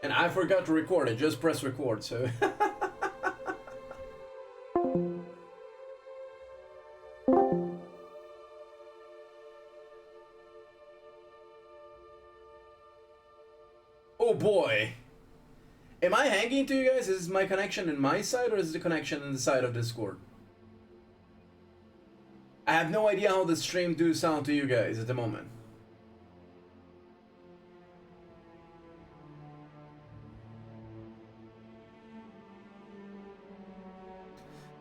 And I forgot to record it, just press record, so... Oh boy! Am I hanging to you guys? Is this my connection in my side, or is it the connection in the side of Discord? I have no idea how the stream do sound to you guys at the moment.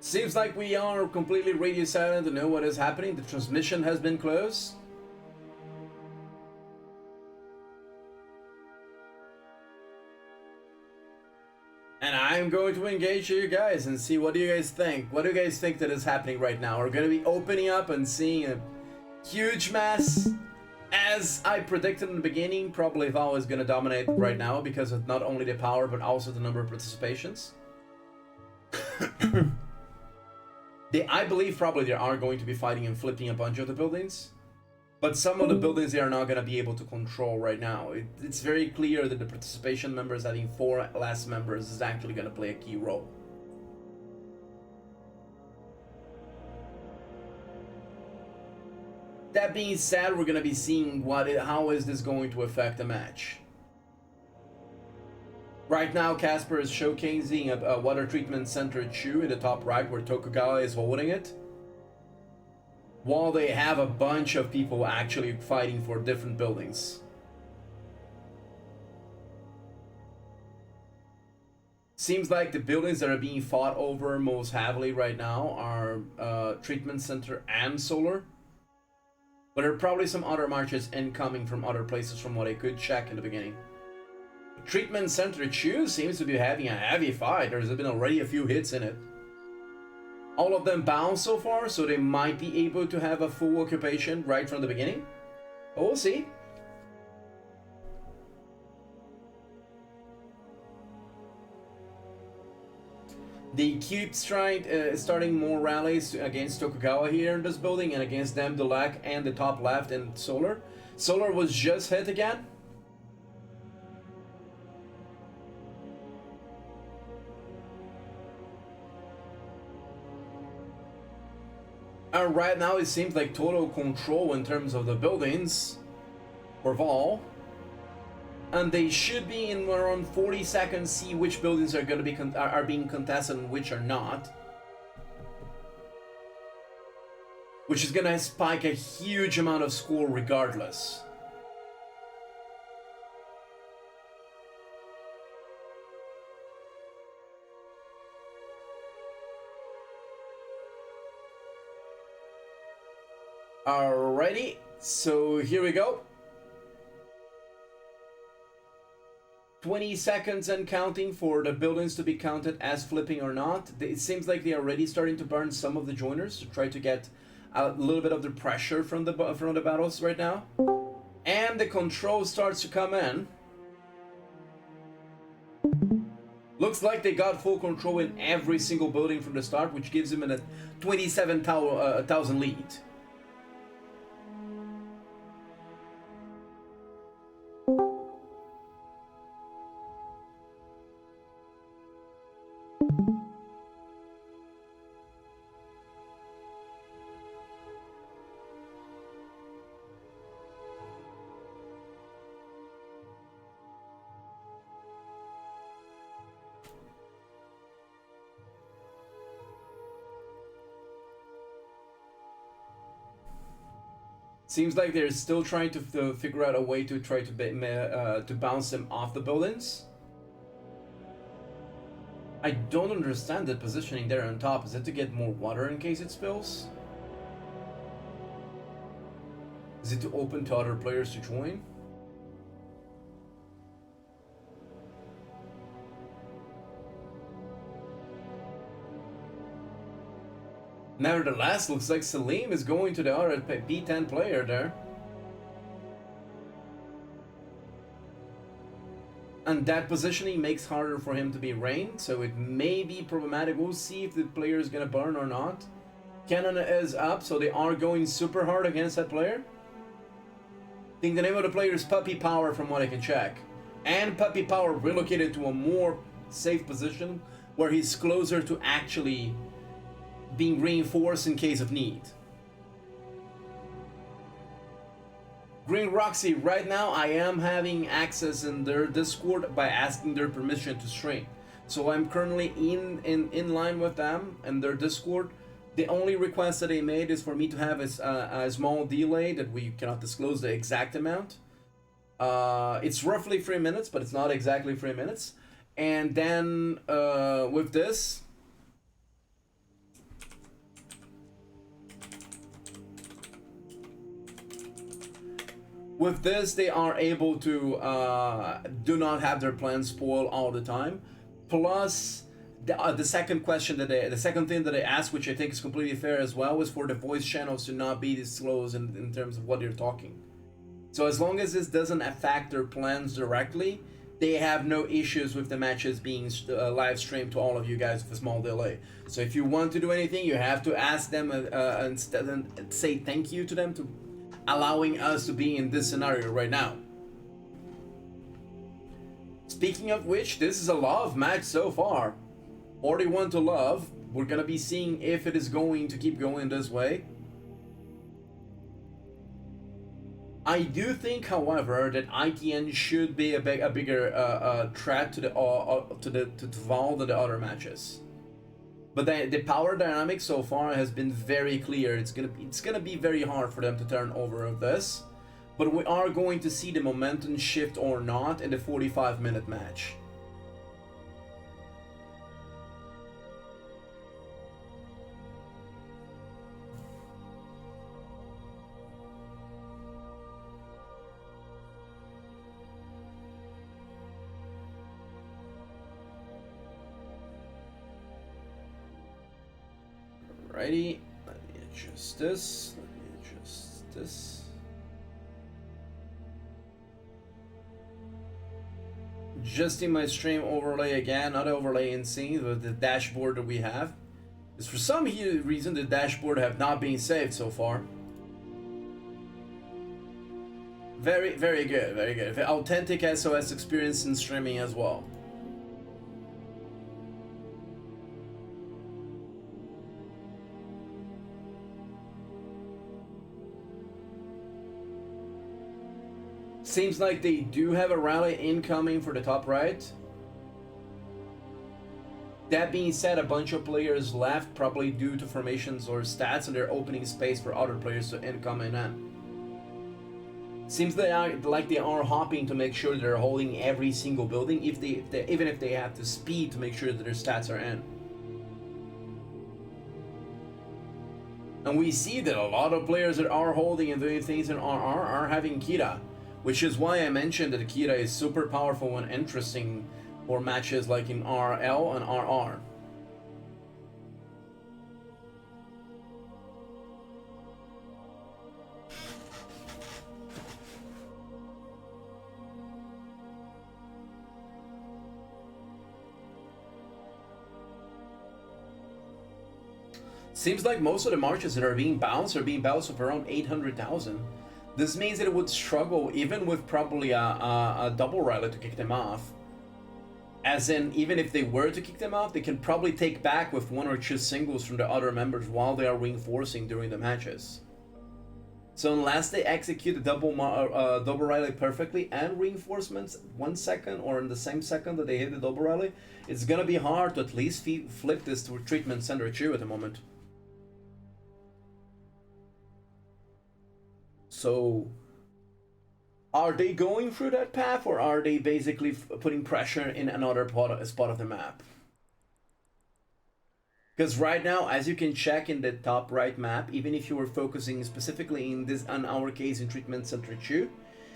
Seems like we are completely radio silent to know what is happening. The transmission has been closed. And I'm going to engage you guys and see what do you guys think. What do you guys think that is happening right now? We're going to be opening up and seeing a huge mess. As I predicted in the beginning, probably Val is going to dominate right now because of not only the power but also the number of participations. I believe probably they are going to be fighting and flipping a bunch of the buildings. But some of the buildings they are not going to be able to control right now. It's very clear that the participation members having 4 less members is actually going to play a key role. That being said, we're going to be seeing how is this going to affect the match. Right now, Casper is showcasing a water treatment center Chu in the top right where Tokugawa is holding it. While they have a bunch of people actually fighting for different buildings. Seems like the buildings that are being fought over most heavily right now are treatment center and solar. But there are probably some other marches incoming from other places from what I could check in the beginning. Treatment center Chu seems to be having a heavy fight. There's been already a few hits in it. All of them bound so far, so they might be able to have a full occupation right from the beginning. But we'll see. They keep starting more rallies against Tokugawa here in this building and against them, the Lac and the top left and Solar. Solar was just hit again. Right now it seems like total control in terms of the buildings for Vol. And they should be in around 40 seconds see which buildings are going to be are being contested and which are not. Which is going to spike a huge amount of score regardless. Alrighty, so here we go. 20 seconds and counting for the buildings to be counted as flipping or not. It seems like they are already starting to burn some of the joiners to try to get a little bit of the pressure from the battles right now. And the control starts to come in. Looks like they got full control in every single building from the start, which gives them a 27,000 lead. Seems like they're still trying to figure out a way to try to bounce them off the buildings. I don't understand the positioning there on top. Is it to get more water in case it spills? Is it to open to other players to join? Nevertheless, looks like Salim is going to the other B10 player there. And that positioning makes harder for him to be rained, so it may be problematic. We'll see if the player is gonna burn or not. Cannon is up, so they are going super hard against that player. I think the name of the player is Puppy Power from what I can check. and Puppy Power relocated to a more safe position where he's closer to actually being reinforced in case of need. Green Roxy, right now I am having access in their Discord by asking their permission to stream. So I'm currently in line with them and their Discord. The only request that they made is for me to have a small delay that we cannot disclose the exact amount. It's roughly 3 minutes, but it's not exactly 3 minutes. And then with this, they are able to do not have their plans spoiled all the time. Plus, the second question that the second thing that I asked, which I think is completely fair as well, was for the voice channels to not be disclosed in terms of what you're talking. So as long as this doesn't affect their plans directly, they have no issues with the matches being live streamed to all of you guys with a small delay. So if you want to do anything, you have to ask them and say thank you to them to allowing us to be in this scenario right now. Speaking of which, this is a love match so far. 41 to love. We're gonna be seeing if it is going to keep going this way. I do think, however, that ITN should be a bigger threat to Val than the other matches. But the power dynamic so far has been very clear. It's gonna be very hard for them to turn over this, but we are going to see the momentum shift or not in the 45-minute match. Alrighty, let me adjust this. Adjusting my stream overlay again, not overlay in sync with the dashboard that we have. Because for some reason the dashboard have not been saved so far. Very, very good, very good. Authentic SOS experience in streaming as well. Seems like they do have a rally incoming for the top right. That being said, a bunch of players left, probably due to formations or stats, and they're opening space for other players to income in. Seems they are hopping to make sure they're holding every single building, even if they have to speed to make sure that their stats are in. And we see that a lot of players that are holding and doing things in RR are having Kira. Which is why I mentioned that Kira is super powerful and interesting for matches like in RRL and RR. Seems like most of the marches that are being bounced with around 800,000. This means that it would struggle even with probably a double rally to kick them off. As in, even if they were to kick them off, they can probably take back with 1 or 2 singles from the other members while they are reinforcing during the matches. So unless they execute the double rally perfectly and reinforcements 1 second or in the same second that they hit the double rally, it's gonna be hard to at least flip this to a treatment center 2 at the moment. So, are they going through that path, or are they basically putting pressure in another spot of the map? Because right now, as you can check in the top right map, even if you were focusing specifically in our case in Treatment Center 2,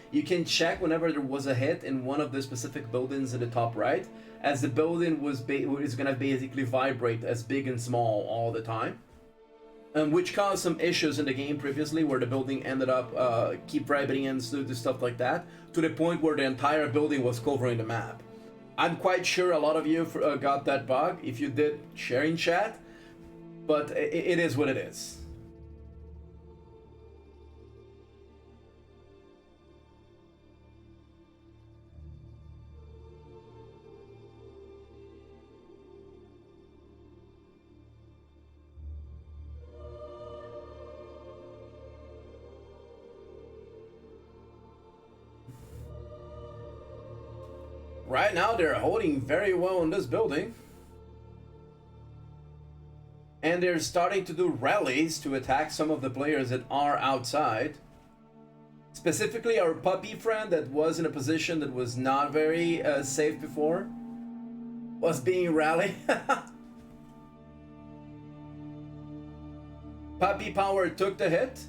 you can check whenever there was a hit in one of the specific buildings in the top right, as the building is gonna basically vibrate as big and small all the time. Which caused some issues in the game previously, where the building ended up keep vibrating and stuff like that, to the point where the entire building was covering the map. I'm quite sure a lot of you got that bug. If you did, share in chat, but it is what it is. Right now, they're holding very well in this building. And they're starting to do rallies to attack some of the players that are outside. Specifically, our puppy friend that was in a position that was not very safe before was being rallied. Puppy Power took the hit.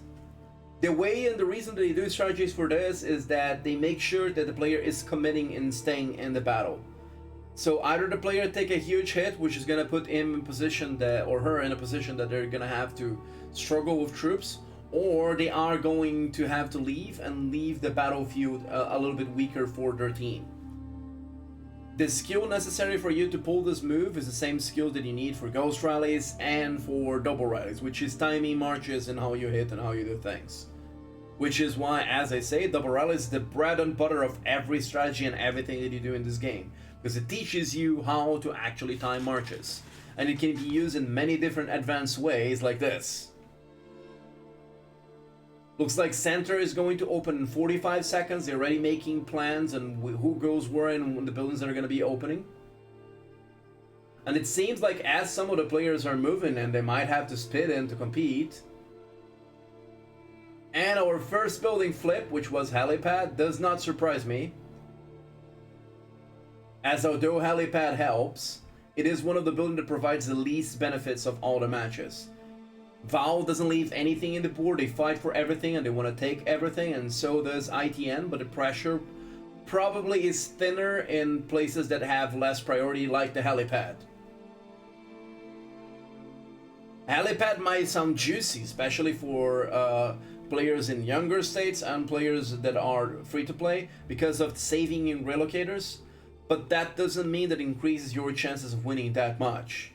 The way and the reason they do strategies for this is that they make sure that the player is committing and staying in the battle. So either the player take a huge hit, which is gonna put him in position that, or her in a position that they're gonna have to struggle with troops, or they are going to have to leave and leave the battlefield a little bit weaker for their team. The skill necessary for you to pull this move is the same skill that you need for ghost rallies and for double rallies, which is timing marches and how you hit and how you do things. Which is why, as I say, double rally is the bread and butter of every strategy and everything that you do in this game, because it teaches you how to actually time marches, and it can be used in many different advanced ways like this. Looks like center is going to open in 45 seconds. They're already making plans and who goes where and the buildings that are going to be opening. And it seems like as some of the players are moving and they might have to split in to compete. And our first building flip, which was helipad, does not surprise me. As although helipad helps, it is one of the buildings that provides the least benefits of all the matches. Val doesn't leave anything in the board, they fight for everything and they want to take everything, and so does ITN, but the pressure probably is thinner in places that have less priority, like the helipad. Helipad might sound juicy, especially for players in younger states and players that are free to play because of saving in relocators, but that doesn't mean that it increases your chances of winning that much.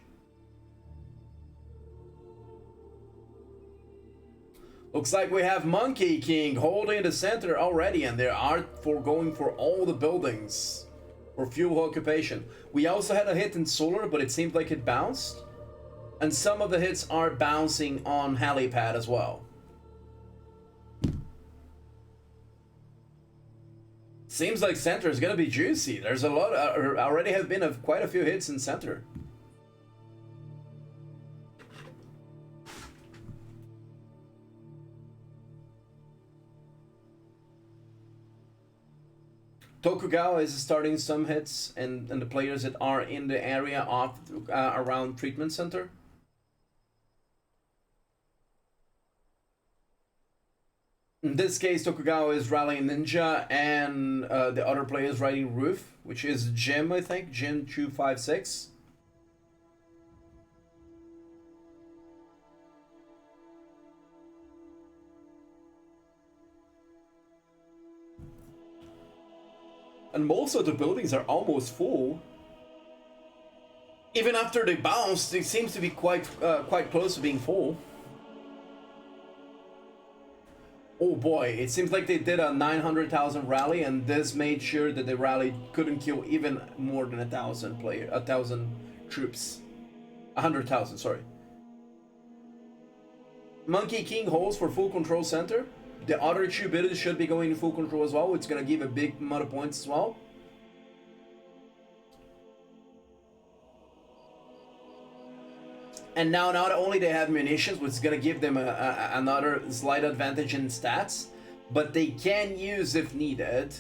Looks like we have Monkey King holding the center already, and they are going for all the buildings for fuel occupation. We also had a hit in solar, but it seemed like it bounced. And some of the hits are bouncing on helipad as well. Seems like center is gonna be juicy. There's a lot, already have been quite a few hits in center. Tokugawa is starting some hits, and the players that are in the area of around treatment center. In this case, Tokugawa is rallying Ninja, and the other player is riding Roof, which is Jim, I think, Jim 256. And most of the buildings are almost full. Even after they bounced, it seems to be quite close to being full. Oh boy, it seems like they did a 900,000 rally, and this made sure that the rally couldn't kill even more than 1,000 troops. 100,000, sorry. Monkey King holds for full control center. The other two buildings should be going in full control as well. It's gonna give a big amount of points as well. And now not only they have munitions, which is gonna give them another slight advantage in stats, but they can use, if needed,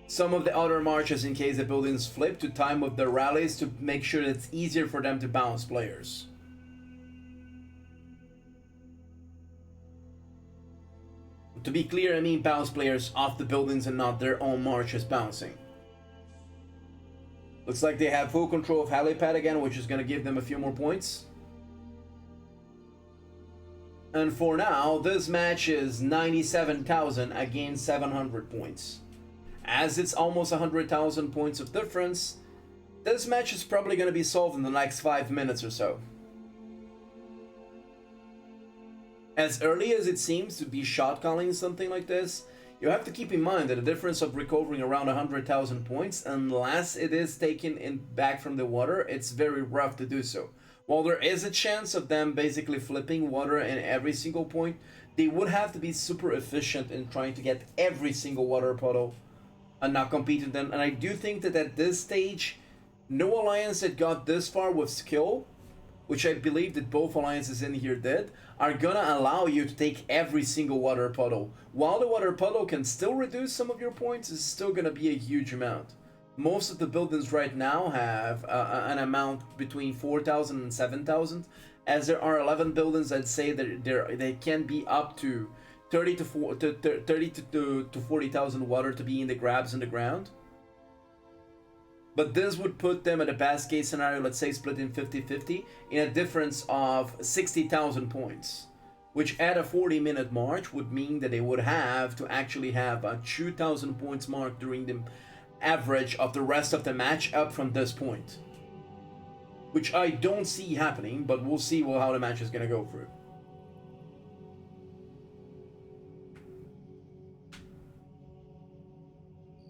some of the other marches in case the buildings flip to time with the rallies to make sure that it's easier for them to bounce players. To be clear, I mean bounce players off the buildings and not their own marches bouncing. Looks like they have full control of helipad again, which is going to give them a few more points. And for now, this match is 97,000 against 700 points. As it's almost 100,000 points of difference, this match is probably going to be solved in the next 5 minutes or so. As early as it seems to be shot calling something like this, you have to keep in mind that the difference of recovering around 100,000 points, unless it is taken back from the water, it's very rough to do so. While there is a chance of them basically flipping water in every single point, they would have to be super efficient in trying to get every single water puddle and not competing with them. And I do think that at this stage, no alliance that got this far with skill, which I believe that both alliances in here did, are gonna allow you to take every single water puddle. While the water puddle can still reduce some of your points, it's still gonna be a huge amount. Most of the buildings right now have an amount between 4,000 and 7,000, as there are 11 buildings that say that they can be up to 30 to 40,000 water to be in the grabs in the ground. But this would put them at a best case scenario, let's say split in 50-50, in a difference of 60,000 points. Which at a 40-minute march would mean that they would have to actually have a 2,000 points mark during the average of the rest of the match up from this point. Which I don't see happening, but we'll see how the match is going to go through.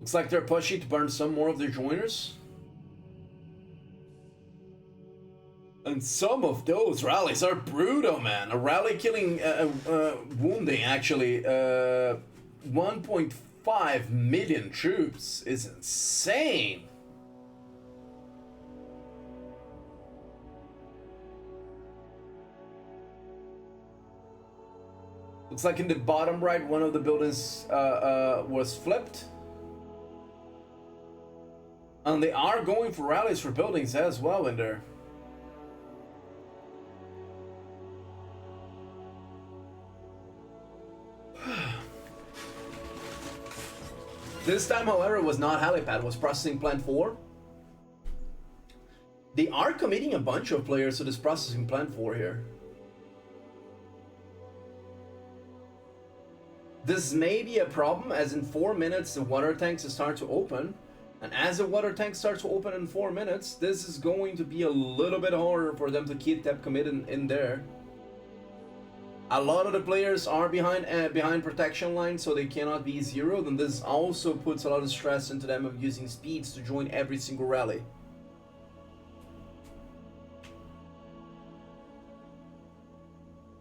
Looks like they're pushing to burn some more of their joiners. And some of those rallies are brutal, man. A rally killing, wounding actually 1.5 million troops is insane. Looks like in the bottom right, one of the buildings was flipped. And they are going for rallies for buildings as well in there. This time, however, it was not helipad, it was processing plant 4. They are committing a bunch of players to this processing plant 4 here. This may be a problem, as in 4 minutes the water tanks start to open. And as the water tank starts to open in 4 minutes, this is going to be a little bit harder for them to keep that committed in there. A lot of the players are behind protection lines, so they cannot be zeroed, and this also puts a lot of stress into them of using speeds to join every single rally.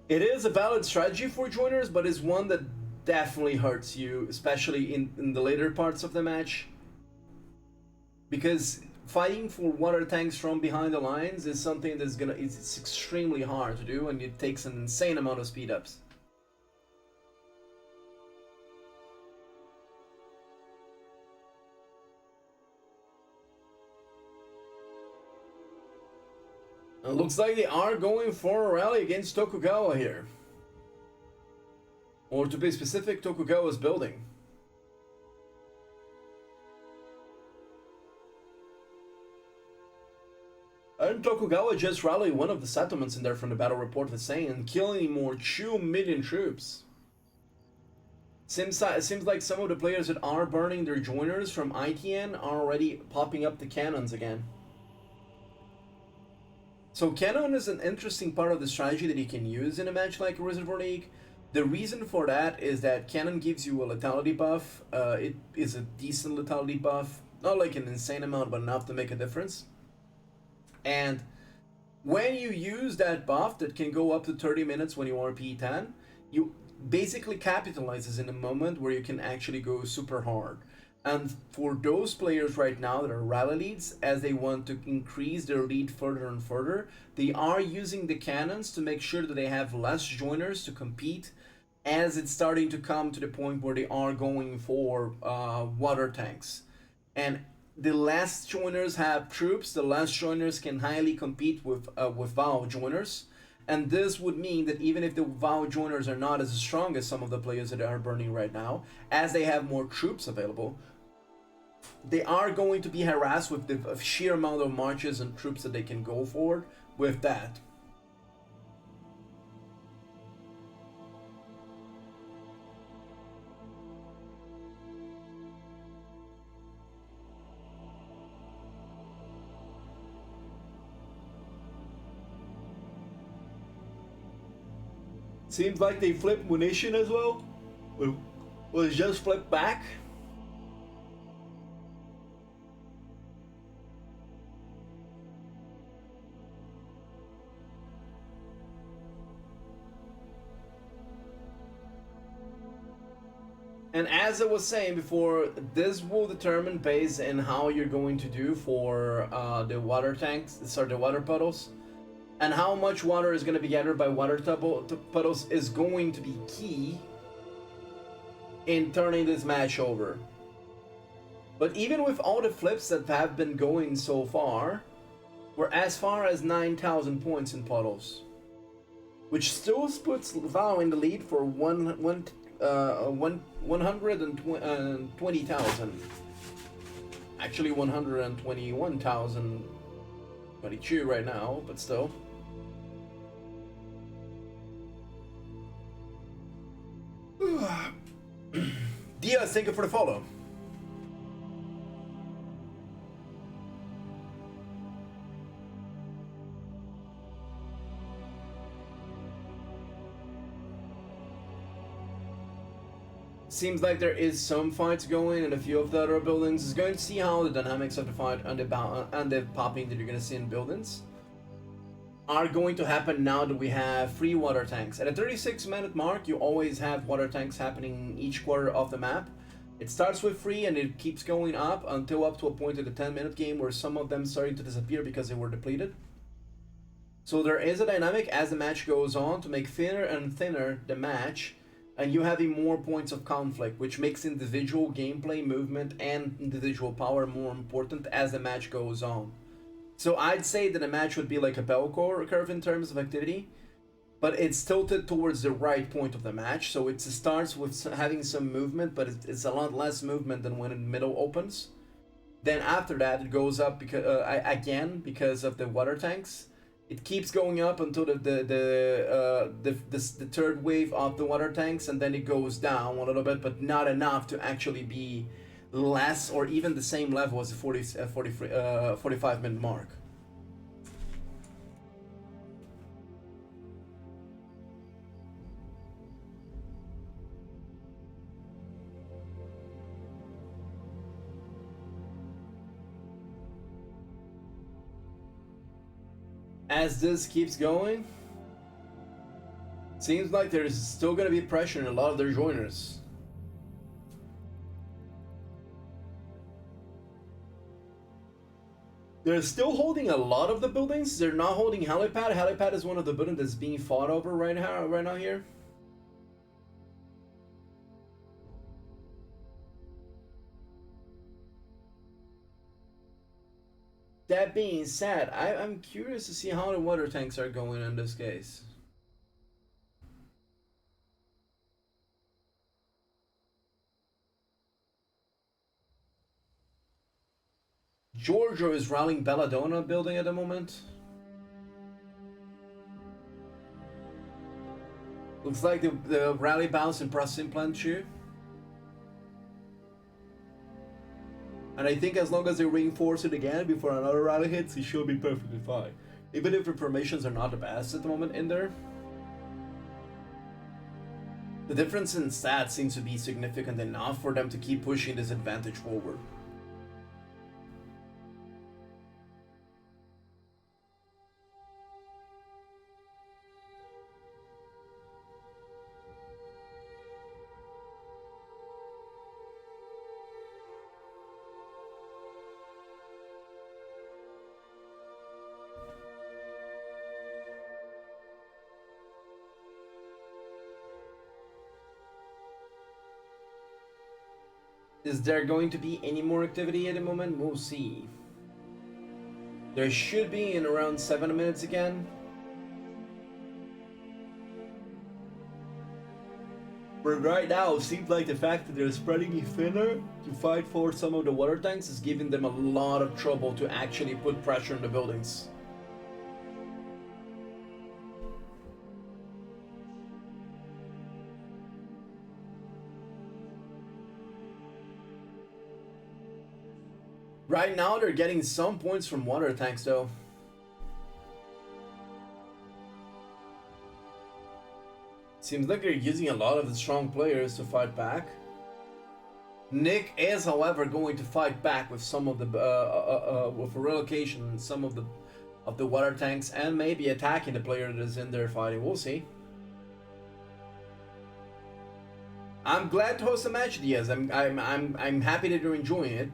It is a valid strategy for joiners, but it's one that definitely hurts you, especially in the later parts of the match. Because fighting for water tanks from behind the lines is something that's it's extremely hard to do, and it takes an insane amount of speed ups. It looks like they are going for a rally against Tokugawa here. Or to be specific, Tokugawa's building. And Tokugawa just rallied one of the settlements in there from the battle report that's saying, killing more 2 million troops. Seems like some of the players that are burning their joiners from ITN are already popping up the cannons again. So cannon is an interesting part of the strategy that you can use in a match like Reservoir League. The reason for that is that cannon gives you a lethality buff. It is a decent lethality buff. Not like an insane amount, but enough to make a difference. And when you use that buff that can go up to 30 minutes when you are P10, you basically capitalizes in a moment where you can actually go super hard. And for those players right now that are rally leads, as they want to increase their lead further and further, they are using the cannons to make sure that they have less joiners to compete, as it's starting to come to the point where they are going for water tanks. And the less joiners have troops, the less joiners can highly compete with VOW joiners. And this would mean that even if the VOW joiners are not as strong as some of the players that are burning right now, as they have more troops available, they are going to be harassed with the sheer amount of marches and troops that they can go forward with that. Seems like they flipped munition as well. Was just flipped back. And as I was saying before, this will determine based on how you're going to do for the water tanks, sorry, the water puddles, and how much water is going to be gathered by water puddles is going to be key in turning this match over. But even with all the flips that have been going so far, we're as far as 9,000 points in puddles, which still puts Val in the lead for 120,000. Actually 121,022 right now, but still. Diaz, thank you for the follow. Seems like there is some fights going in a few of the other buildings. It's going to see how the dynamics of the fight and the popping that you're going to see in buildings are going to happen now that we have free water tanks. At a 36-minute mark, you always have water tanks happening each quarter of the map. It starts with free and it keeps going up until up to a point in the 10-minute game where some of them starting to disappear because they were depleted. So there is a dynamic as the match goes on to make thinner and thinner the match, and you having more points of conflict, which makes individual gameplay, movement, and individual power more important as the match goes on. So I'd say that a match would be like a bell curve in terms of activity, but it's tilted towards the right point of the match. So it starts with having some movement, but it's a lot less movement than when the middle opens. Then after that, it goes up because again because of the water tanks. It keeps going up until the third wave of the water tanks, and then it goes down a little bit, but not enough to actually be less or even the same level as the 45-minute mark. As this keeps going, seems like there's still going to be pressure in a lot of their joiners. They're still holding a lot of the buildings. They're not holding helipad. Helipad is one of the buildings that's being fought over right now here. That being said, I'm curious to see how the water tanks are going in this case. Giorgio is rallying Belladonna building at the moment. Looks like the rally bounce in processing plant too. And I think as long as they reinforce it again before another rally hits, he should be perfectly fine. Even if the formations are not the best at the moment in there. The difference in stats seems to be significant enough for them to keep pushing this advantage forward. Is there going to be any more activity at the moment? We'll see. There should be in around 7 minutes again. But right now, it seems like the fact that they're spreading it thinner to fight for some of the water tanks is giving them a lot of trouble to actually put pressure on the buildings. Right now, they're getting some points from water tanks, though. Seems like they're using a lot of the strong players to fight back. Nick is, however, going to fight back with some of the with a relocation, some of the water tanks, and maybe attacking the player that is in there fighting. We'll see. I'm glad to host a match, Diaz. I'm happy that you're enjoying it.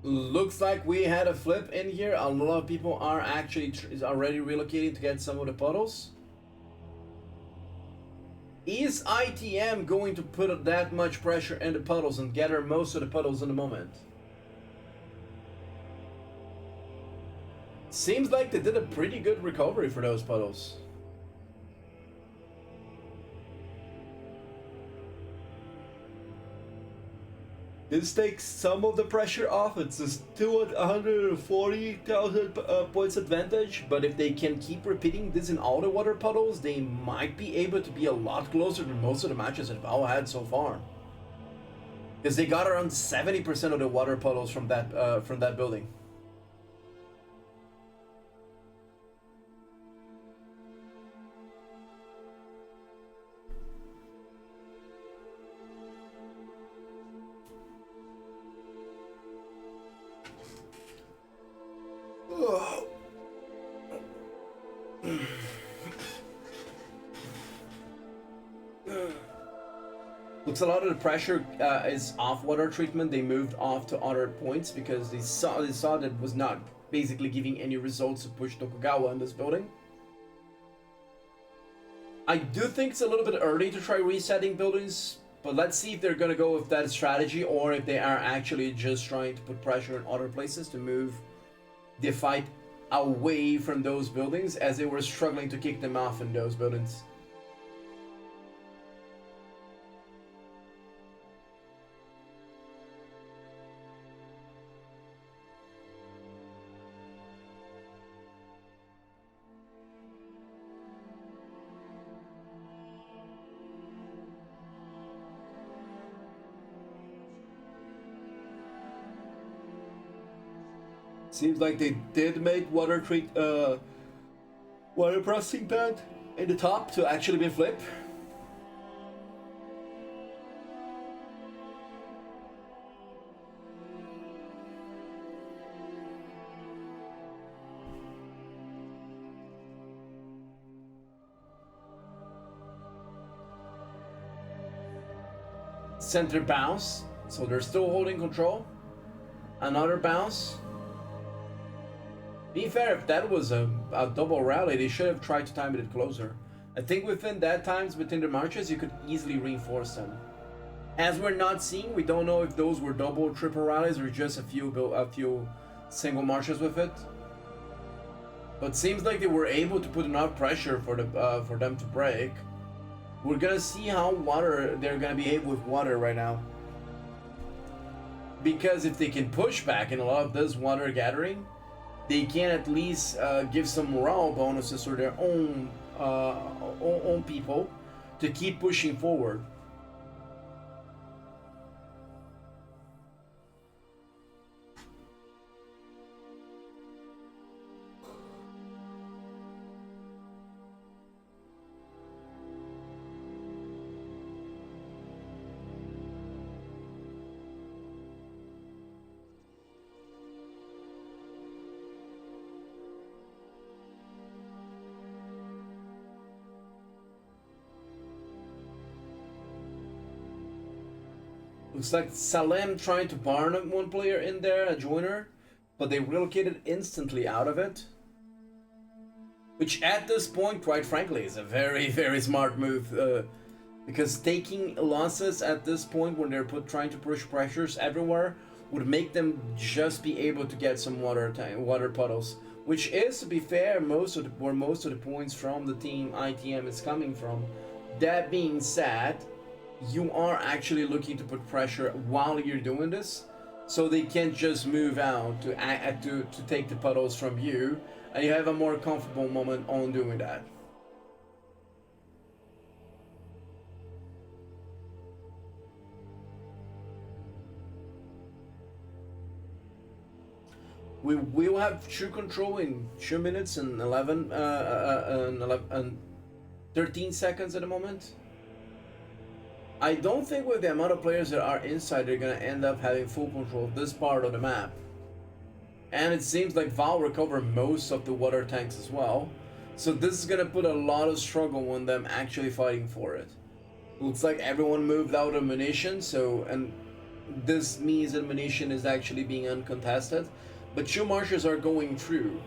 Looks like we had a flip in here. A lot of people are actually already relocating to get some of the puddles. Is ITM going to put that much pressure in the puddles and gather most of the puddles in the moment? Seems like they did a pretty good recovery for those puddles. This takes some of the pressure off. It's still at 140,000 points advantage, but if they can keep repeating this in all the water puddles, they might be able to be a lot closer to most of the matches that Val had so far. Because they got around 70% of the water puddles from that building. Looks a lot of the pressure is off water treatment. They moved off to other points because they saw that it was not basically giving any results to push Tokugawa in this building. I do think it's a little bit early to try resetting buildings, but let's see if they're gonna go with that strategy or if they are actually just trying to put pressure in other places to move the fight away from those buildings as they were struggling to kick them off in those buildings. Seems like they did make water processing plant in the top to actually be flipped. Center bounce, so they're still holding control. Another bounce. Be fair, if that was a double rally, they should have tried to time it closer. I think within that times, within the marches, you could easily reinforce them. As we're not seeing, we don't know if those were double or triple rallies or just a few single marches with it. But seems like they were able to put enough pressure for them to break. We're gonna see how they're gonna behave with water right now. Because if they can push back in a lot of this water gathering, they can at least give some morale bonuses to their own people to keep pushing forward. Looks like Salem trying to barn one player in there, a joiner, but they relocated instantly out of it. Which at this point, quite frankly, is a very, very smart move. Because taking losses at this point when they're trying to push pressures everywhere would make them just be able to get some water puddles. Which is, to be fair, where most of the points from the team ITM is coming from. That being said, you are actually looking to put pressure while you're doing this, so they can't just move out to take the puddles from you, and you have a more comfortable moment on doing that. We will have true control in 2 minutes and 13 seconds at the moment. I don't think with the amount of players that are inside, they're gonna end up having full control of this part of the map. And it seems like Val recovered most of the water tanks as well. So this is gonna put a lot of struggle on them actually fighting for it. Looks like everyone moved out of munition, so, and this means that munition is actually being uncontested. But two marchers are going through,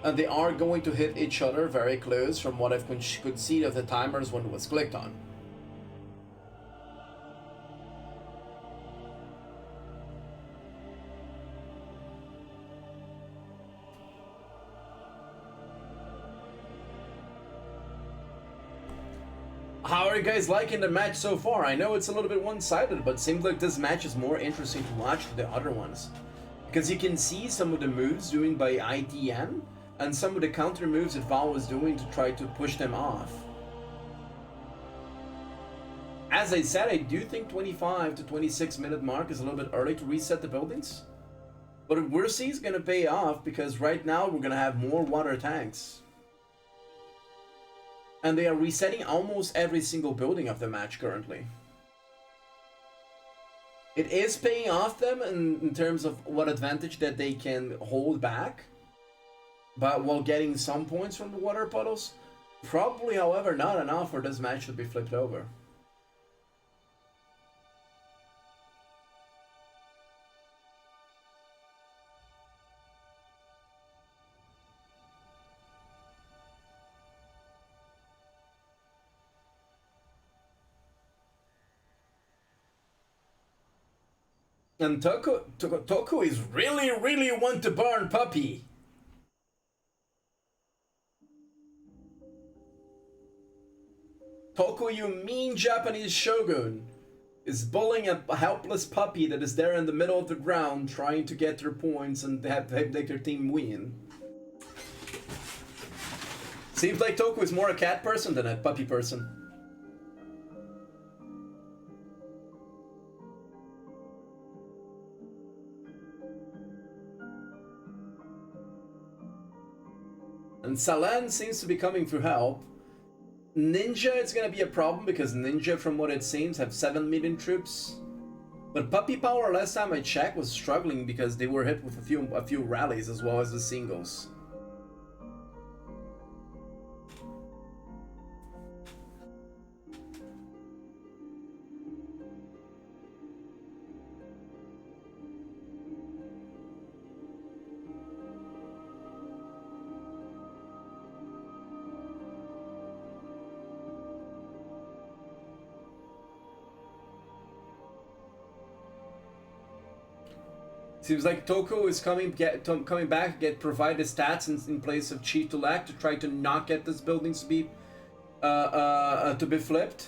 and they are going to hit each other very close from what I could see of the timers when it was clicked on. How are you guys liking the match so far? I know it's a little bit one-sided, but it seems like this match is more interesting to watch than the other ones. Because you can see some of the moves doing by ITN, and some of the counter moves that Val was doing to try to push them off. As I said, I do think 25 to 26 minute mark is a little bit early to reset the buildings. But we'll see it's going to pay off, because right now we're going to have more water tanks. And they are resetting almost every single building of the match currently. It is paying off them in terms of what advantage that they can hold back, but while getting some points from the water puddles. Probably, however, not enough for this match to be flipped over. And Toku is really want to burn Puppy. Toku, you mean Japanese shogun, is bullying a helpless puppy that is there in the middle of the ground trying to get their points and have their team win. Seems like Toku is more a cat person than a puppy person. And Salan seems to be coming for help. Ninja is gonna be a problem because Ninja, from what it seems, have 7 million troops. But Puppy Power, last time I checked, was struggling because they were hit with a few rallies as well as the singles. Seems like Toku is coming back, provide the stats in place of Chief Tulak to try to not get this building to be flipped.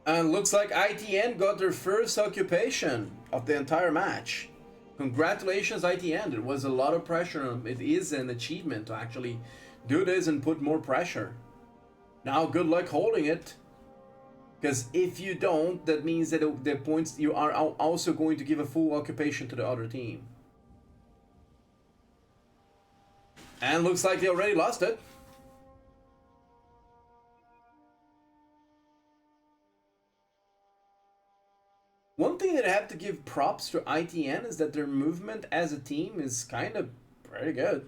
And looks like ITN got their first occupation of the entire match. Congratulations, ITN. There was a lot of pressure. It is an achievement to actually do this and put more pressure. Now, good luck holding it. Because if you don't, that means that the points, you are also going to give a full occupation to the other team. And looks like they already lost it. One thing that I have to give props to ITN is that their movement as a team is kind of pretty good.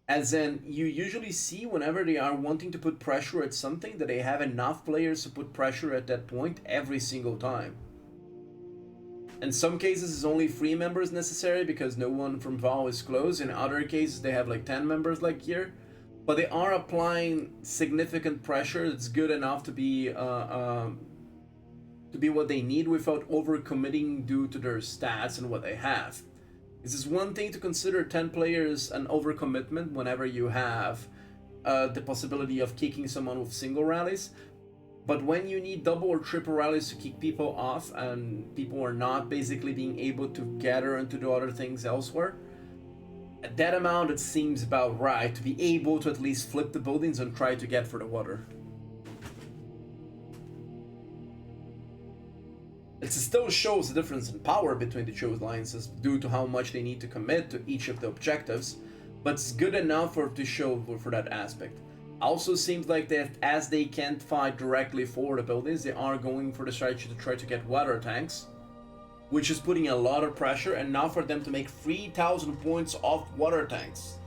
As in, you usually see whenever they are wanting to put pressure at something that they have enough players to put pressure at that point every single time. In some cases, it's only 3 members necessary because no one from VAL is close. In other cases, they have like 10 members like here. But they are applying significant pressure that's good enough to be what they need without overcommitting due to their stats and what they have. This is one thing to consider 10 players an overcommitment whenever you have the possibility of kicking someone with single rallies. But when you need double or triple rallies to kick people off and people are not basically being able to gather into the other things elsewhere, at that amount it seems about right to be able to at least flip the buildings and try to get for the water. It still shows the difference in power between the two alliances due to how much they need to commit to each of the objectives, but it's good enough to show for that aspect. Also seems like that as they can't fight directly for the buildings, they are going for the strategy to try to get water tanks, which is putting a lot of pressure. And now for them to make 3,000 points off water tanks,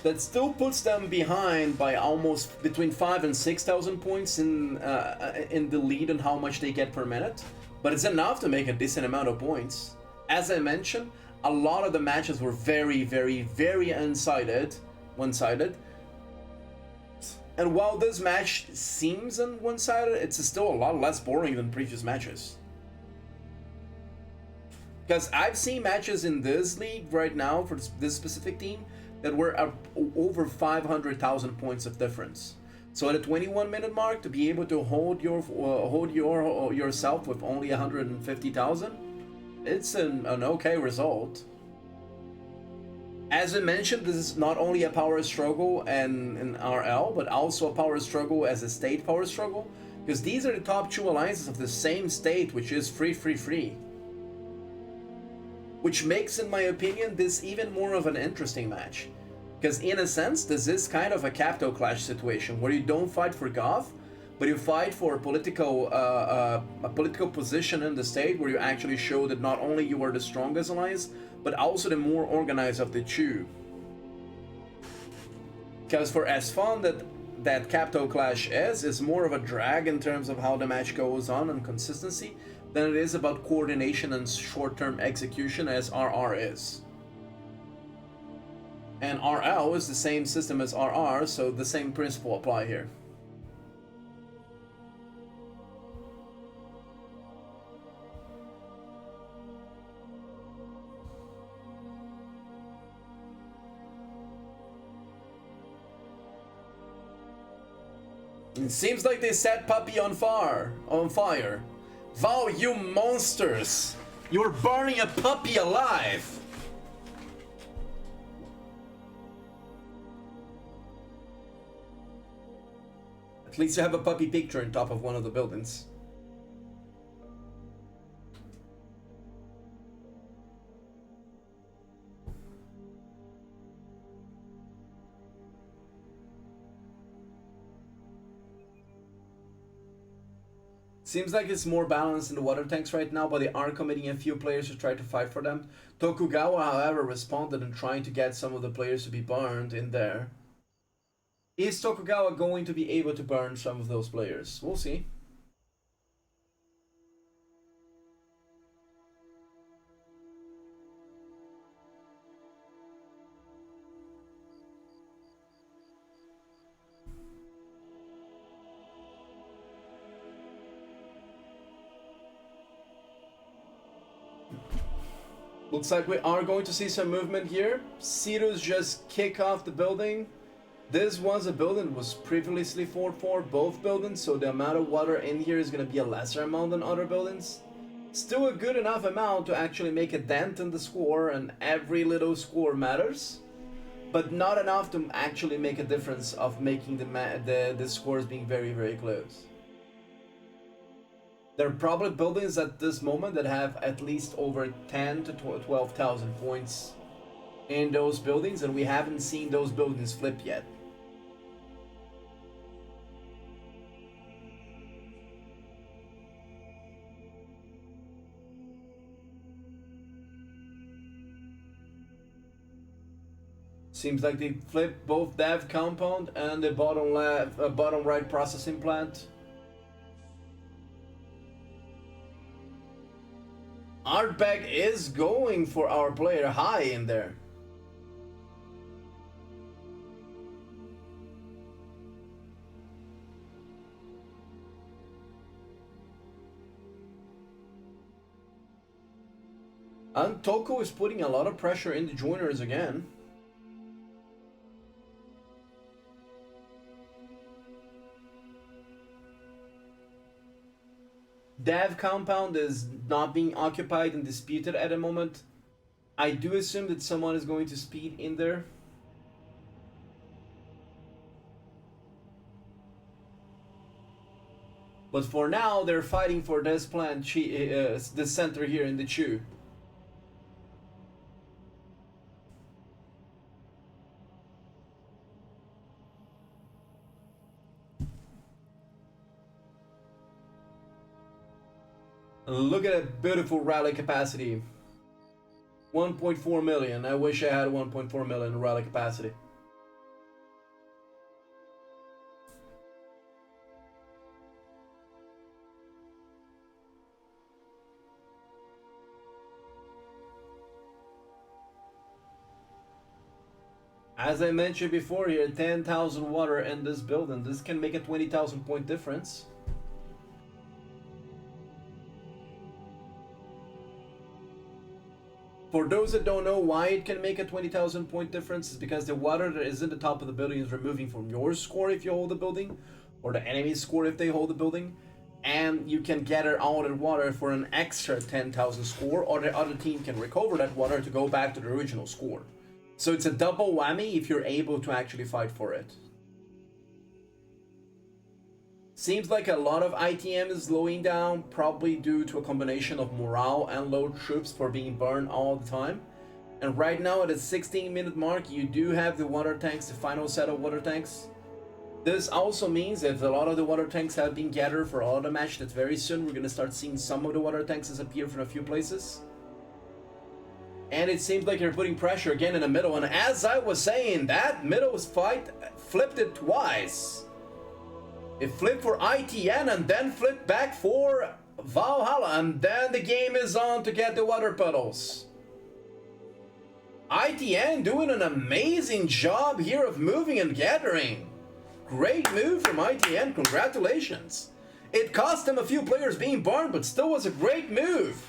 that still puts them behind by almost between 5 and 6,000 points in the lead on how much they get per minute. But it's enough to make a decent amount of points. As I mentioned, a lot of the matches were very, very, very one-sided. And while this match seems one-sided, it's still a lot less boring than previous matches. Because I've seen matches in this league right now for this specific team that were over 500,000 points of difference. So at a 21-minute mark, to be able to hold yourself with only 150,000, it's an okay result. As I mentioned, this is not only a power struggle in RL, but also a power struggle as a state power struggle, because these are the top two alliances of the same state, which is free. Which makes, in my opinion, this even more of an interesting match. Because in a sense, this is kind of a capital clash situation, where you don't fight for Goth, but you fight for a political position in the state, where you actually show that not only you are the strongest alliance, but also the more organized of the two. Because for as fun that capital clash is more of a drag in terms of how the match goes on and consistency than it is about coordination and short-term execution as RR is. And RL is the same system as RR, so the same principle apply here. It seems like they set Puppy on fire. Wow, you monsters! You're burning a puppy alive! At least you have a puppy picture on top of one of the buildings. Seems like it's more balanced in the water tanks right now, but they are committing a few players to try to fight for them. Tokugawa, however, responded in trying to get some of the players to be burned in there. Is Tokugawa going to be able to burn some of those players? We'll see. Looks like we are going to see some movement here. Cetus just kick off the building. This was a building that was previously fought for, both buildings, so the amount of water in here is going to be a lesser amount than other buildings. Still a good enough amount to actually make a dent in the score, and every little score matters. But not enough to actually make a difference of making the scores being very, very close. There are probably buildings at this moment that have at least over 10 to 12,000 points in those buildings, and we haven't seen those buildings flip yet. Seems like they flipped both dev compound and the bottom right processing plant. Artbag is going for our player high in there. And Toko is putting a lot of pressure in the joiners again. Dev compound is not being occupied and disputed at the moment. I do assume that someone is going to speed in there. But for now, they're fighting for this plant, the center here in the Chu. Look at that beautiful rally capacity. 1.4 million. I wish I had 1.4 million rally capacity. As I mentioned before here, 10,000 water in this building. This can make a 20,000 point difference. For those that don't know why it can make a 20,000 point difference, is because the water that is in the top of the building is removing from your score if you hold the building, or the enemy's score if they hold the building, and you can gather all that water for an extra 10,000 score, or the other team can recover that water to go back to the original score. So it's a double whammy if you're able to actually fight for it. Seems like a lot of ITM is slowing down, probably due to a combination of morale and low troops for being burned all the time. And right now at the 16-minute mark, you do have the water tanks, the final set of water tanks. This also means that a lot of the water tanks have been gathered for all the match, that very soon we're going to start seeing some of the water tanks disappear from a few places. And it seems like you're putting pressure again in the middle. And as I was saying, that middle fight flipped it twice. It flipped for ITN and then flipped back for Valhalla. And then the game is on to get the water puddles. ITN doing an amazing job here of moving and gathering. Great move from ITN. Congratulations. It cost them a few players being burned, but still was a great move.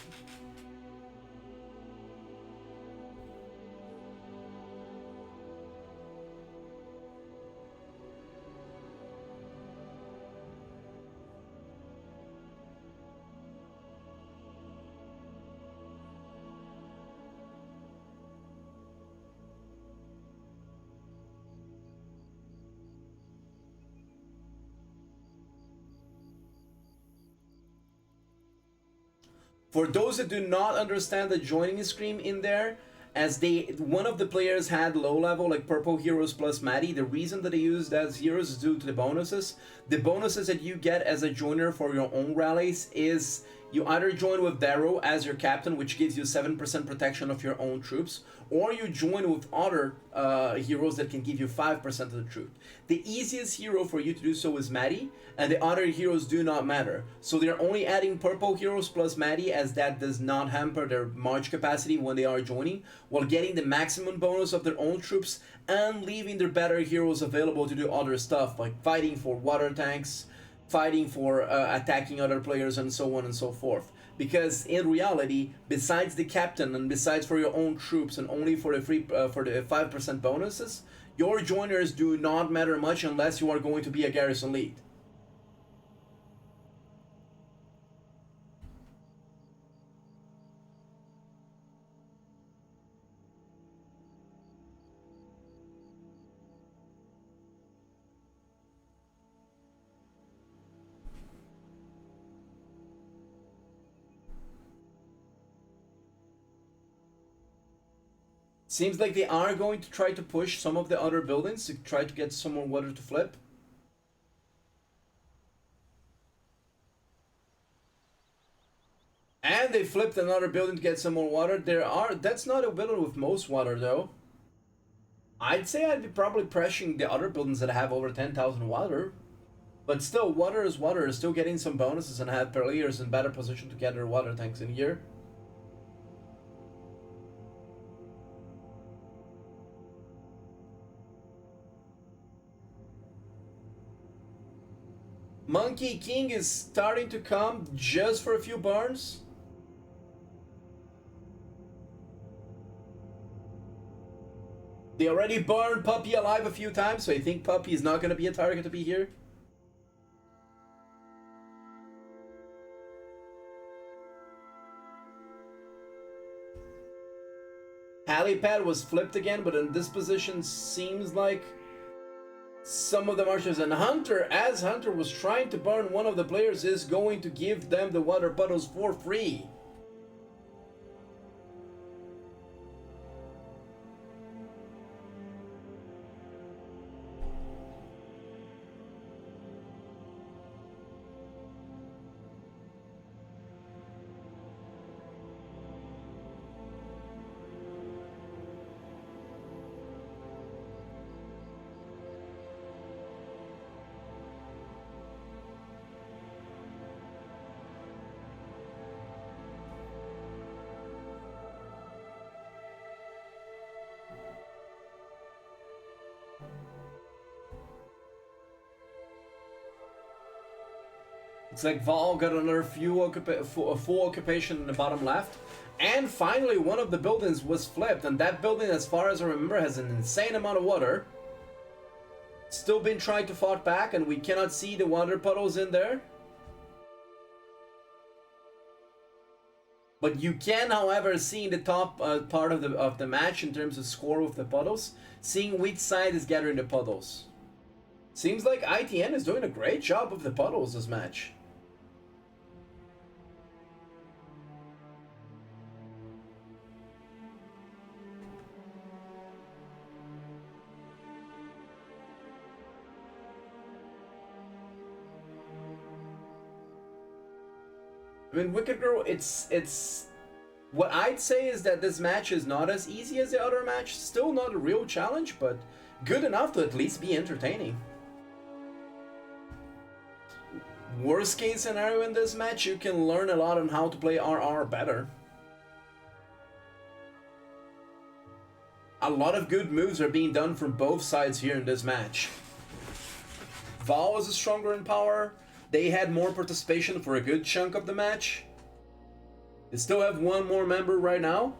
For those that do not understand the joining screen in there, as one of the players had low level like purple heroes plus Maddie, the reason that they used as heroes is due to the bonuses. The bonuses that you get as a joiner for your own rallies is you either join with Darrow as your captain, which gives you 7% protection of your own troops, or you join with other heroes that can give you 5% of the troop. The easiest hero for you to do so is Maddie, and the other heroes do not matter. So they're only adding purple heroes plus Maddie, as that does not hamper their march capacity when they are joining, while getting the maximum bonus of their own troops and leaving their better heroes available to do other stuff, like fighting for water tanks, fighting for attacking other players, and so on and so forth. Because in reality, besides the captain and besides for your own troops and only for the free for the 5% bonuses, your joiners do not matter much unless you are going to be a garrison lead. Seems like they are going to try to push some of the other buildings to try to get some more water to flip. And they flipped another building to get some more water. That's not a building with most water though. I'd say I'd be probably pressuring the other buildings that have over 10,000 water. But still, water is water. Still getting some bonuses and have players in better position to get their water tanks in here. Monkey King is starting to come just for a few burns. They already burned Puppy alive a few times, so I think Puppy is not going to be a target to be here. Helipad was flipped again, but in this position seems like some of the marchers, and Hunter, as Hunter was trying to burn one of the players, is going to give them the water puddles for free. It's like Val got another full occupation in the bottom left. And finally, one of the buildings was flipped. And that building, as far as I remember, has an insane amount of water. Still been trying to fight back, and we cannot see the water puddles in there. But you can, however, see in the top part of the match in terms of score with the puddles, seeing which side is gathering the puddles. Seems like ITN is doing a great job with the puddles this match. I mean, Wicked Girl, it's what I'd say is that this match is not as easy as the other match. Still not a real challenge, but good enough to at least be entertaining. Worst case scenario in this match, you can learn a lot on how to play RR better. A lot of good moves are being done from both sides here in this match. Val is stronger in power. They had more participation for a good chunk of the match. They still have one more member right now.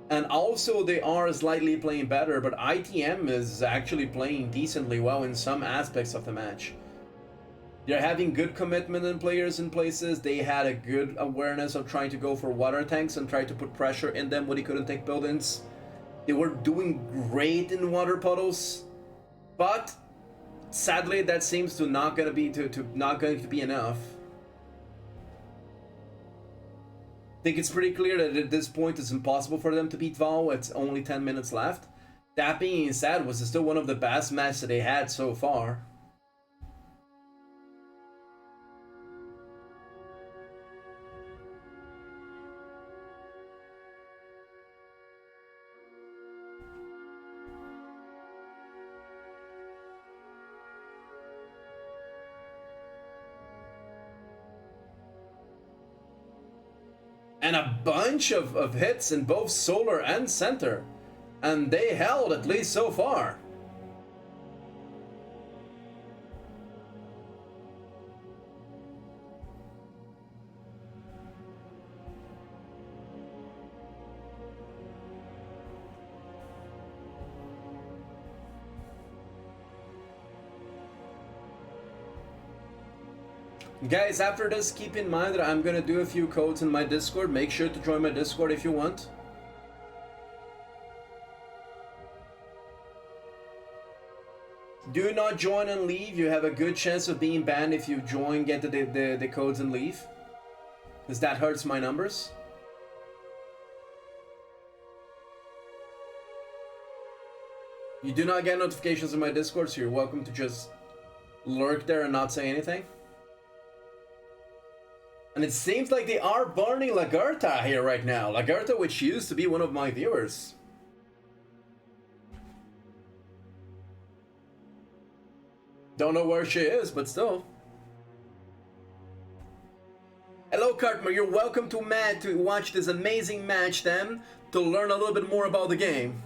And also they are slightly playing better, but ITM is actually playing decently well in some aspects of the match. They're having good commitment in players in places. They had a good awareness of trying to go for water tanks and try to put pressure in them when they couldn't take buildings. They were doing great in water puddles, but sadly, that seems to not going to be enough. I think it's pretty clear that at this point it's impossible for them to beat Val. It's only 10 minutes left. That being said, was still one of the best matches that they had so far. And a bunch of hits in both solar and center. And they held, at least so far. Guys, after this, keep in mind that I'm gonna do a few codes in my Discord. Make sure to join my Discord if you want. Do not join and leave. You have a good chance of being banned if you join, get the codes and leave. Because that hurts my numbers. You do not get notifications in my Discord, so you're welcome to just lurk there and not say anything. And it seems like they are burning Lagerta here right now. Lagerta, which used to be one of my viewers. Don't know where she is, but still. Hello, Cartmer. You're welcome to watch this amazing match then, to learn a little bit more about the game.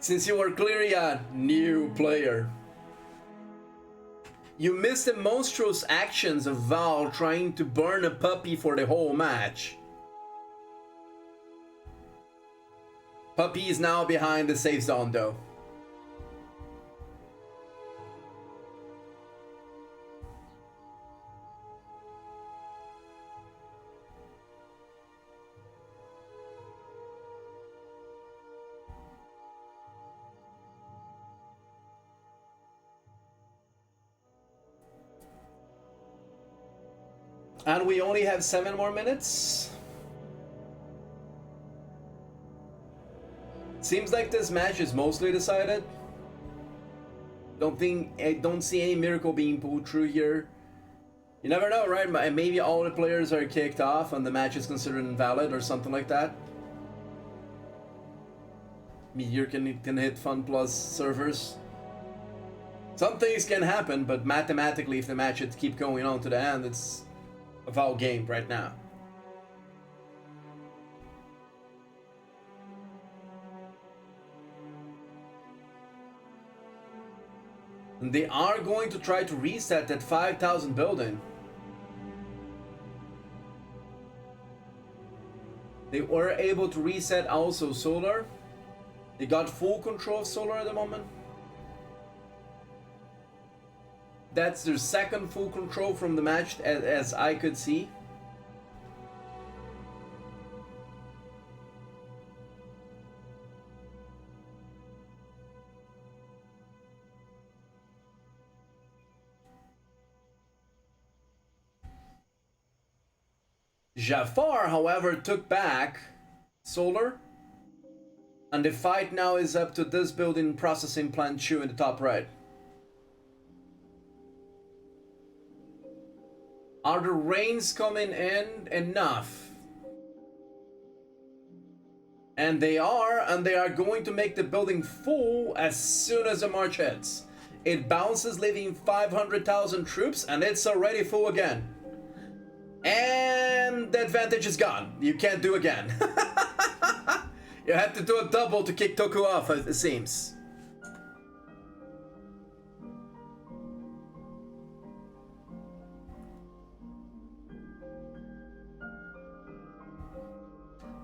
Since you are clearly a new player. You missed the monstrous actions of Val trying to burn a puppy for the whole match. Puppy is now behind the safe zone though. And we only have 7 more minutes. Seems like this match is mostly decided. I don't see any miracle being pulled through here. You never know, right? Maybe all the players are kicked off and the match is considered invalid or something like that. Meteor can hit Fun Plus servers. Some things can happen, but mathematically, if the match should keep going on to the end, it's a Val game right now. And they are going to try to reset that 5,000 building. They were able to reset also solar. They got full control of solar at the moment. That's their second full control from the match, as I could see. Jafar, however, took back solar, and the fight now is up to this building processing plant 2 in the top right. Are the rains coming in enough? And they are going to make the building full as soon as the march hits. It bounces, leaving 500,000 troops, and it's already full again. And the advantage is gone. You can't do again. You have to do a double to kick Toku off, it seems.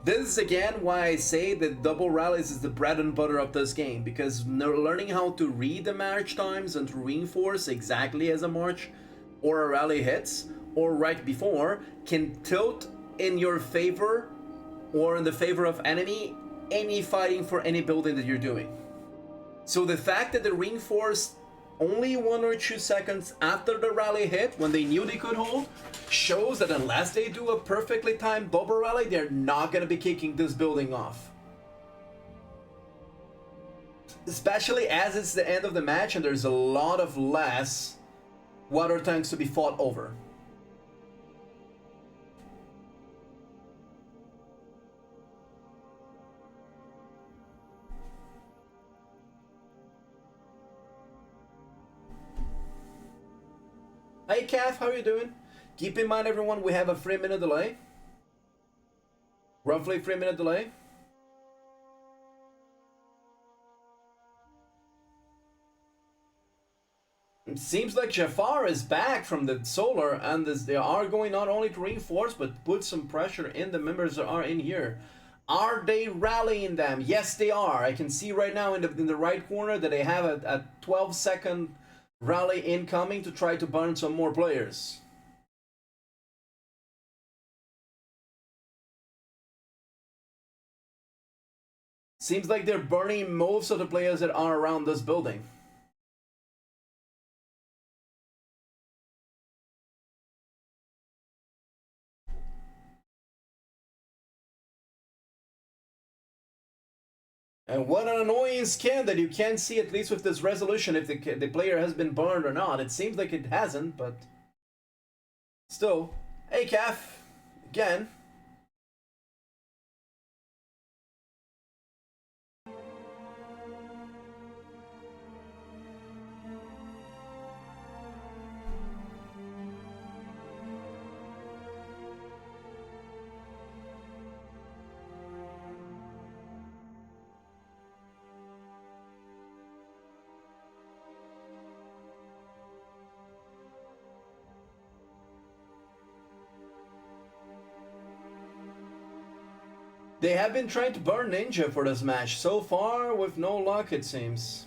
This is again why I say that double rallies is the bread and butter of this game, because learning how to read the march times and to reinforce exactly as a march or a rally hits, or right before, can tilt in your favor or in the favor of enemy any fighting for any building that you're doing. So the fact that they reinforced only 1 or 2 seconds after the rally hit, when they knew they could hold, shows that unless they do a perfectly timed double rally, they're not going to be kicking this building off. Especially as it's the end of the match and there's a lot of less water tanks to be fought over. Hey Kath, how are you doing? Keep in mind everyone, we have a 3-minute delay. Roughly 3-minute delay. It seems like Jafar is back from the solar, and they are going not only to reinforce but put some pressure in the members that are in here. Are they rallying them? Yes, they are. I can see right now in the right corner that they have a 12-second rally incoming to try to burn some more players. Seems like they're burning most of the players that are around this building. And what an annoying scan that you can't see, at least with this resolution, if the player has been burned or not. It seems like it hasn't, but still. Hey, Calf, again. They have been trying to burn Ninja for this match, so far with no luck it seems.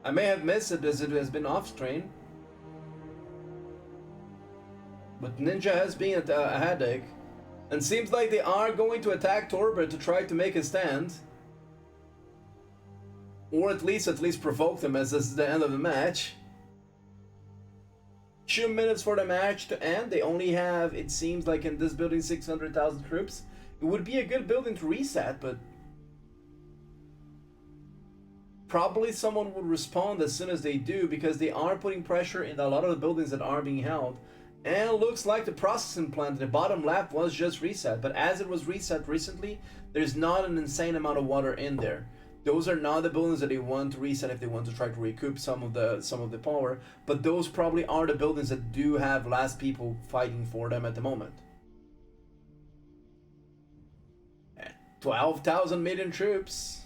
I may have missed it as it has been off screen. But Ninja has been a headache. And seems like they are going to attack Torbert to try to make a stand. Or at least provoke them, as this is the end of the match. 2 minutes for the match to end. They only have, it seems like in this building, 600,000 troops. It would be a good building to reset, but probably someone would respond as soon as they do, because they are putting pressure in a lot of the buildings that are being held. And it looks like the processing plant in the bottom left was just reset, but as it was reset recently, there's not an insane amount of water in there. Those are not the buildings that they want to reset if they want to try to recoup some of the power, but those probably are the buildings that do have less people fighting for them at the moment. 12,000 million troops.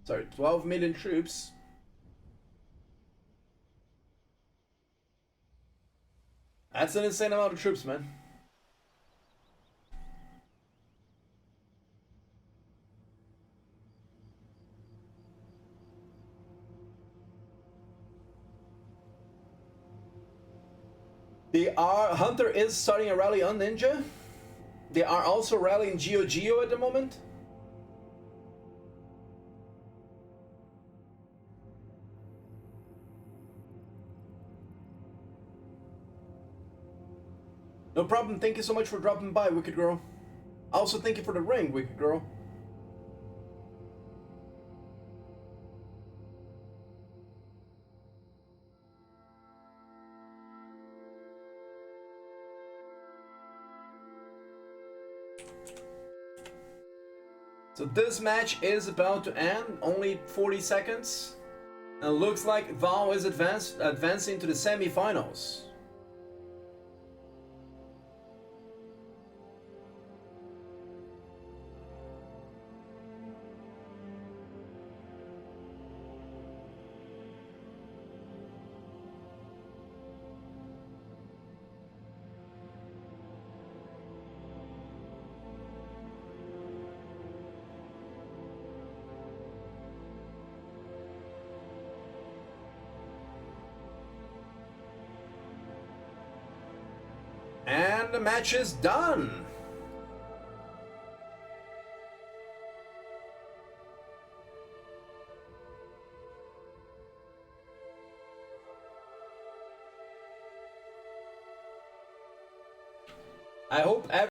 Sorry, 12 million troops. That's an insane amount of troops, man. Hunter is starting a rally on Ninja. They are also rallying Geo at the moment. No problem. Thank you so much for dropping by, Wicked Girl. Also, thank you for the ring, Wicked Girl. So this match is about to end. Only 40 seconds. And it looks like Val is advancing to the semifinals. And the match is done. I hope